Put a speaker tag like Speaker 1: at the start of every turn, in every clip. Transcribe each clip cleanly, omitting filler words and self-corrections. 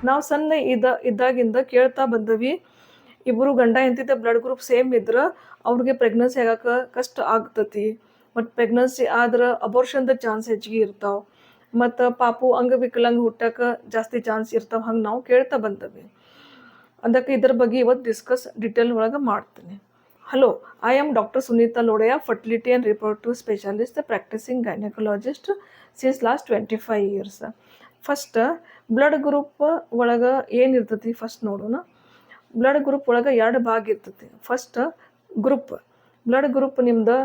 Speaker 1: ನಾವು ಸಣ್ಣ ಇದ್ದಾಗಿಂದ ಕೇಳ್ತಾ ಬಂದವಿ, ಇಬ್ಬರು ಗಂಡ ಹೆಂಡತಿದ ಬ್ಲಡ್ ಗ್ರೂಪ್ ಸೇಮ್ ಇದ್ರೆ ಅವ್ರಿಗೆ ಪ್ರೆಗ್ನೆನ್ಸಿ ಆಗಕ್ಕೆ ಕಷ್ಟ ಆಗ್ತತಿ. ಮತ್ತು ಪ್ರೆಗ್ನೆನ್ಸಿ ಆದ್ರೆ ಅಬೋರ್ಷನ್ದ ಚಾನ್ಸ್ ಹೆಚ್ಚಿಗೆ ಇರ್ತಾವೆ. ಮತ್ತು ಪಾಪು ಅಂಗವಿಕಲಾಂಗ ಹುಟ್ಟಕ್ಕೆ ಜಾಸ್ತಿ ಚಾನ್ಸ್ ಇರ್ತಾವೆ. ಹಂಗೆ ನಾವು ಕೇಳ್ತಾ ಬಂದವಿ. ಅದಕ್ಕೆ ಇದ್ರ ಬಗ್ಗೆ ಇವತ್ತು ಡಿಸ್ಕಸ್ ಡಿಟೇಲ್ ಒಳಗೆ ಮಾಡ್ತೀನಿ. Hello, I am doctor Sunita Lodaya, fertility and reproductive specialist, practising gynaecologist since last 25 years. First blood group ಒಳಗೆ ಏನಿರ್ತೈತಿ ಫಸ್ಟ್ ನೋಡೋಣ. ಬ್ಲಡ್ ಗ್ರೂಪ್ ಒಳಗೆ 2 ಭಾಗ ಇರ್ತೈತಿ. ಫಸ್ಟ್ ಗ್ರೂಪ್ ಬ್ಲಡ್ ಗ್ರೂಪ್ ನಿಮ್ದು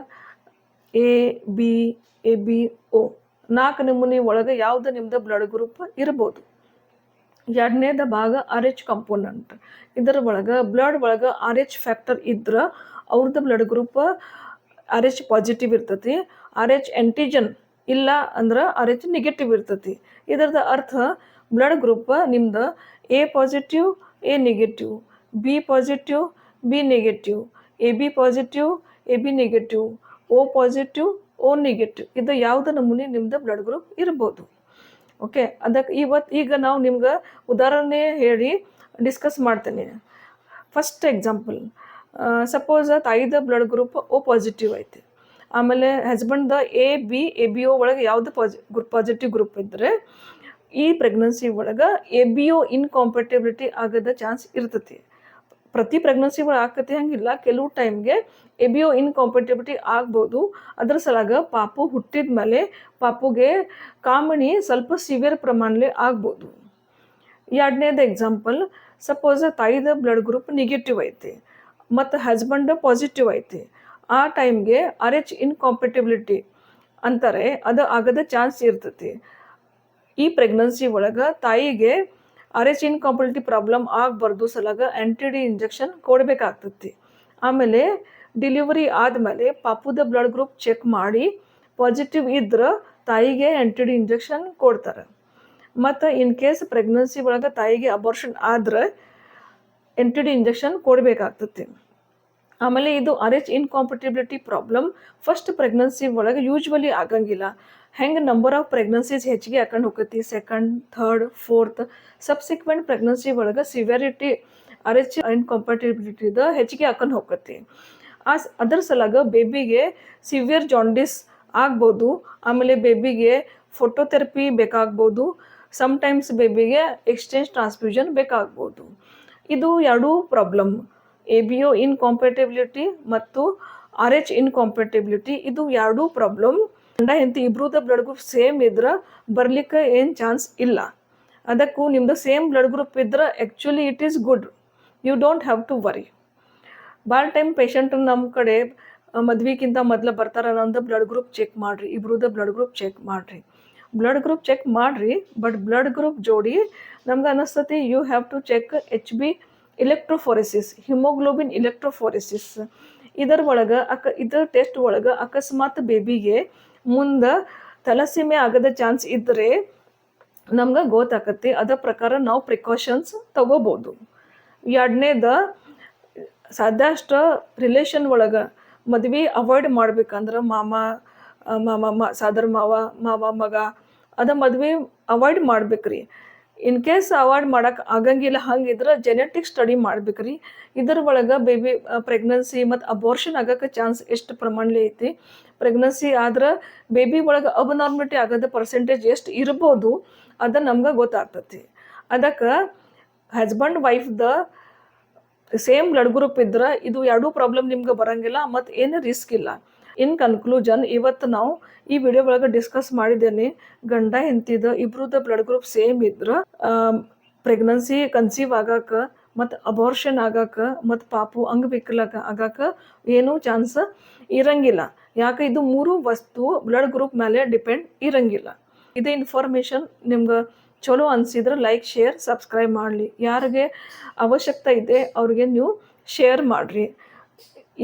Speaker 1: ಎ ಬಿ ಓ 4 ನಮೂನಿ ಒಳಗೆ ಯಾವ್ದು ನಿಮ್ದು ಬ್ಲಡ್ ಗ್ರೂಪ್ ಇರ್ಬೋದು. 2ನೇದ ಭಾಗ RH ಕಂಪೋನೆಂಟ್. ಇದರ ಒಳಗೆ ಬ್ಲಡ್ ಒಳಗೆ RH ಫ್ಯಾಕ್ಟರ್ ಇದ್ರೆ ಅವ್ರದ್ದು ಬ್ಲಡ್ ಗ್ರೂಪ್ RH ಪಾಸಿಟಿವ್ ಇರ್ತೈತಿ. RH ಆ್ಯಂಟಿಜನ್ ಇಲ್ಲ ಅಂದ್ರೆ RH ನೆಗೆಟಿವ್ ಇರ್ತೈತಿ. ಇದರದ ಅರ್ಥ ಬ್ಲಡ್ ಗ್ರೂಪ್ ನಿಮ್ದು A positive A negative, B positive B negative, AB positive AB negative, O positive O negative. ಇದು ಯಾವುದೇ ನಮೂನಿ ನಿಮ್ದು ಬ್ಲಡ್ ಗ್ರೂಪ್ ಇರ್ಬೋದು. ಓಕೆ, ಅದಕ್ಕೆ ಈಗ ನಾವು ನಿಮ್ಗೆ ಉದಾಹರಣೆ ಹೇಳಿ ಡಿಸ್ಕಸ್ ಮಾಡ್ತೇನೆ. ಫಸ್ಟ್ ಎಕ್ಸಾಂಪಲ್, ಸಪೋಸ್ ತಾಯಿದ ಬ್ಲಡ್ ಗ್ರೂಪ್ O ಪಾಸಿಟಿವ್ ಐತಿ. ಆಮೇಲೆ ಹಸ್ಬೆಂಡ್ದ ABO ಒಳಗೆ ಯಾವುದು ಪಾಸಿಟಿವ್ ಗ್ರೂಪ್ ಇದ್ದರೆ ಈ ಪ್ರೆಗ್ನೆನ್ಸಿ ಒಳಗೆ ABO ಇನ್ಕಾಂಪೆಟಿಬಿಲಿಟಿ ಆಗೋದ ಚಾನ್ಸ್ ಇರ್ತೈತಿ. ಪ್ರತಿ ಪ್ರೆಗ್ನೆನ್ಸಿ ಒಳಗೆ ಆಕತಿ ಹಂಗಿಲ್ಲ, ಕೆಲವು ಟೈಮ್ಗೆ ABO ಇನ್ಕಾಂಪೆಟಿಬಿಲಿಟಿ ಆಗ್ಬೋದು. ಅದ್ರ ಸಲಾಗ ಪಾಪು ಹುಟ್ಟಿದ ಮೇಲೆ ಪಾಪುಗೆ ಕಾಮಣಿ ಸ್ವಲ್ಪ ಸಿವಿಯರ್ ಪ್ರಮಾಣದಲ್ಲಿ ಆಗ್ಬೋದು. 2ನೇದು ಎಕ್ಸಾಂಪಲ್, ಸಪೋಸ್ ತಾಯಿದ ಬ್ಲಡ್ ಗ್ರೂಪ್ ನೆಗೆಟಿವ್ ಐತಿ ಮತ್ತು ಹಸ್ಬೆಂಡ್ ಪಾಸಿಟಿವ್ ಐತಿ. ಆ ಟೈಮ್ಗೆ RH ಇನ್ಕಾಂಪೆಟಿಬಿಲಿಟಿ ಅಂತಾರೆ, ಅದು ಆಗೋದ ಚಾನ್ಸ್ ಇರ್ತೈತಿ. ಈ ಪ್ರೆಗ್ನೆನ್ಸಿ ಒಳಗೆ ತಾಯಿಗೆ RH ಇನ್ಕಾಂಪೆಟಿಬಿಲಿಟಿ ಪ್ರಾಬ್ಲಮ್ ಆಗಬಾರ್ದು ಸಲಾಗ NTD ಇಂಜೆಕ್ಷನ್ ಕೊಡಬೇಕಾಗ್ತೈತಿ. ಆಮೇಲೆ ಡೆಲಿವರಿ ಆದಮೇಲೆ ಪಾಪುದ ಬ್ಲಡ್ ಗ್ರೂಪ್ ಚೆಕ್ ಮಾಡಿ ಪಾಸಿಟಿವ್ ಇದ್ರೆ ತಾಯಿಗೆ NTD ಇಂಜೆಕ್ಷನ್ ಕೊಡ್ತಾರೆ. ಮತ್ತು ಇನ್ ಕೇಸ್ ಪ್ರೆಗ್ನೆನ್ಸಿ ಒಳಗೆ ತಾಯಿಗೆ ಅಬೋರ್ಷನ್ ಆದರೆ NTD ಇಂಜೆಕ್ಷನ್ ಕೊಡಬೇಕಾಗ್ತೈತಿ. ಆಮೇಲೆ ಇದು RH ಇನ್ಕಾಂಪೆಟಿಬಿಲಿಟಿ ಪ್ರಾಬ್ಲಮ್ ಫಸ್ಟ್ ಪ್ರೆಗ್ನೆನ್ಸಿ ಒಳಗೆ ಯೂಶ್ವಲಿ ಆಗಂಗಿಲ್ಲ. ಹೆಂಗೆ ನಂಬರ್ ಆಫ್ ಪ್ರೆಗ್ನೆನ್ಸೀಸ್ ಹೆಚ್ಚಿಗೆ ಹಾಕೊಂಡು ಹೋಗ್ತೈತಿ, 2nd, 3rd, 4th subsequent pregnancy ಒಳಗೆ ಸಿವಿಯರಿಟಿ RH ಇನ್ಕಾಂಪೆಟಿಬಿಲಿಟಿದ ಹೆಚ್ಚಿಗೆ ಹಾಕೊಂಡು ಹೋಗ್ತೈತಿ. ಅದರ ಸಲಾಗ ಬೇಬಿಗೆ ಸಿವಿಯರ್ ಜಾಂಡಿಸ್ ಆಗ್ಬೋದು. ಆಮೇಲೆ ಬೇಬಿಗೆ ಫೋಟೋಥೆರಪಿ ಬೇಕಾಗ್ಬೋದು. ಸಮ್ಟೈಮ್ಸ್ ಬೇಬಿಗೆ ಎಕ್ಸ್ಚೇಂಜ್ ಟ್ರಾನ್ಸ್ಫ್ಯೂಷನ್ ಬೇಕಾಗ್ಬೋದು. ಇದು 2 ಪ್ರಾಬ್ಲಮ್, ABO ಇನ್ಕಾಂಪೆಟಿಬಿಲಿಟಿ ಮತ್ತು RH ಇನ್ಕಾಂಪೆಟಿಬಿಲಿಟಿ. ಇದು 2 ಪ್ರಾಬ್ಲಮ್ ಗಂಡ ಹೆಂಡತಿ ಇಬ್ರದ ಬ್ಲಡ್ ಗ್ರೂಪ್ ಸೇಮ್ ಇದ್ರೆ ಬರ್ಲಿಕ್ಕೆ ಏನು ಚಾನ್ಸ್ ಇಲ್ಲ. ಅದಕ್ಕೂ ನಿಮ್ದು ಸೇಮ್ ಬ್ಲಡ್ ಗ್ರೂಪ್ ಇದ್ರೆ actually it is good, you don't have to worry. ಭಾಳ ಟೈಮ್ ಪೇಷಂಟ್ ನಮ್ಮ ಕಡೆ ಮದ್ವೆಗಿಂತ ಮೊದಲು ಬರ್ತಾರೆ, ನಮ್ಮದು ಬ್ಲಡ್ ಗ್ರೂಪ್ ಚೆಕ್ ಮಾಡಿರಿ, ಇಬ್ರದ ಬ್ಲಡ್ ಗ್ರೂಪ್ ಚೆಕ್ ಮಾಡಿರಿ. ಬ್ಲಡ್ ಗ್ರೂಪ್ ಚೆಕ್ ಮಾಡಿರಿ, ಬಟ್ ಬ್ಲಡ್ ಗ್ರೂಪ್ ಜೋಡಿ ನಮ್ಗೆ ಅನ್ನಿಸ್ತತಿ you have to check HB electrophoresis, haemoglobin electrophoresis. ಇದರ ಒಳಗೆ ಇದರ ಟೆಸ್ಟ್ ಒಳಗೆ ಅಕಸ್ಮಾತ್ ಬೇಬಿಗೆ ಮುಂದೆ ಥಲಸೀಮೆ ಆಗೋದ ಚಾನ್ಸ್ ಇದ್ದರೆ ನಮ್ಗೆ ಗೊತ್ತಾಕತಿ. ಅದರ ಪ್ರಕಾರ ನಾವು ಪ್ರಿಕಾಷನ್ಸ್ ತಗೋಬೋದು. 2ನೇದು ಸಾಧ್ಯಷ್ಟು ರಿಲೇಷನ್ ಒಳಗೆ ಮದ್ವೆ ಅವಾಯ್ಡ್ ಮಾಡ್ಬೇಕಂದ್ರೆ ಮಾಮ ಸಾದರ ಮಾವ ಮಗ ಅದ ಮದ್ವೆ ಅವಾಯ್ಡ್ ಮಾಡ್ಬೇಕ್ರಿ. ಇನ್ ಕೇಸ್ ಅವಾಯ್ಡ್ ಮಾಡೋಕೆ ಆಗಂಗಿಲ್ಲ, ಹಂಗಿದ್ರೆ ಜೆನೆಟಿಕ್ ಸ್ಟಡಿ ಮಾಡ್ಬೇಕ್ರಿ. ಇದರ ಒಳಗೆ ಬೇಬಿ ಪ್ರೆಗ್ನೆನ್ಸಿ ಮತ್ತು ಅಬೋರ್ಷನ್ ಆಗೋಕ್ಕೆ ಚಾನ್ಸ್ ಎಷ್ಟು ಪ್ರಮಾಣಲಿ ಐತಿ, ಪ್ರೆಗ್ನೆನ್ಸಿ ಆದ್ರೆ ಬೇಬಿ ಒಳಗೆ ಅಬ್ನಾರ್ಮಲಿಟಿ ಆಗೋದು ಪರ್ಸೆಂಟೇಜ್ ಎಷ್ಟು ಇರ್ಬೋದು ಅದು ನಮ್ಗೆ ಗೊತ್ತಾಗ್ತತಿ. ಅದಕ್ಕೆ ಹಸ್ಬೆಂಡ್ ವೈಫ್ದ ಸೇಮ್ ಬ್ಲಡ್ ಗ್ರೂಪ್ ಇದ್ರೆ ಇದು 2 ಪ್ರಾಬ್ಲಮ್ ನಿಮ್ಗೆ ಬರೋಂಗಿಲ್ಲ ಮತ್ತು ಏನು ರಿಸ್ಕ್ ಇಲ್ಲ. ಇನ್ ಕನ್ಕ್ಲೂಷನ್, ಇವತ್ತು ನಾವು ಈ ವಿಡಿಯೋ ಒಳಗೆ ಡಿಸ್ಕಸ್ ಮಾಡಿದ್ದೇನೆ, ಗಂಡ ಹೆಂಡತಿದ ಇಬ್ರದ ಬ್ಲಡ್ ಗ್ರೂಪ್ ಸೇಮ್ ಇದ್ರೆ ಪ್ರೆಗ್ನೆನ್ಸಿ ಕನ್ಸೀವ್ ಆಗಕ್ಕೆ ಮತ್ತು ಅಬೋರ್ಷನ್ ಆಗಕ್ಕೆ ಮತ್ತು ಪಾಪು ಅಂಗವಿಕಲ ಆಗಕ್ಕೆ ಏನೂ ಚಾನ್ಸ್ ಇರಂಗಿಲ್ಲ. ಯಾಕೆ ಇದು 3 ವಸ್ತು ಬ್ಲಡ್ ಗ್ರೂಪ್ ಮೇಲೆ ಡಿಪೆಂಡ್ ಇರಂಗಿಲ್ಲ. ಇದೇ ಇನ್ಫಾರ್ಮೇಷನ್ ನಿಮ್ಗೆ ಚಲೋ ಅನಿಸಿದ್ರೆ ಲೈಕ್ ಶೇರ್ ಸಬ್ಸ್ಕ್ರೈಬ್ ಮಾಡಲಿ. ಯಾರಿಗೆ ಅವಶ್ಯಕತೆ ಇದೆ ಅವ್ರಿಗೆ ನೀವು ಶೇರ್ ಮಾಡಿರಿ.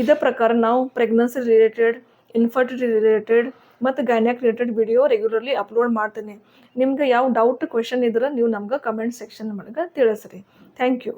Speaker 1: ಇದೇ ಪ್ರಕಾರ ನಾವು ಪ್ರೆಗ್ನೆನ್ಸಿ ರಿಲೇಟೆಡ್, ಇನ್ಫರ್ಟಿಲಿಟಿ ರಿಲೇಟೆಡ್ ಮತ್ತು ಗೈನ್ಯಾಕ್ ರಿಲೇಟೆಡ್ ವಿಡಿಯೋ ರೆಗ್ಯುಲರ್ಲಿ ಅಪ್ಲೋಡ್ ಮಾಡ್ತೀನಿ. ನಿಮ್ಗೆ ಯಾವ ಡೌಟ್ ಕ್ವೆಶನ್ ಇದ್ರೆ ನೀವು ನಮ್ಗೆ ಕಮೆಂಟ್ ಸೆಕ್ಷನ್ ಒಳಗೆ ತಿಳಿಸ್ರಿ. Thank you.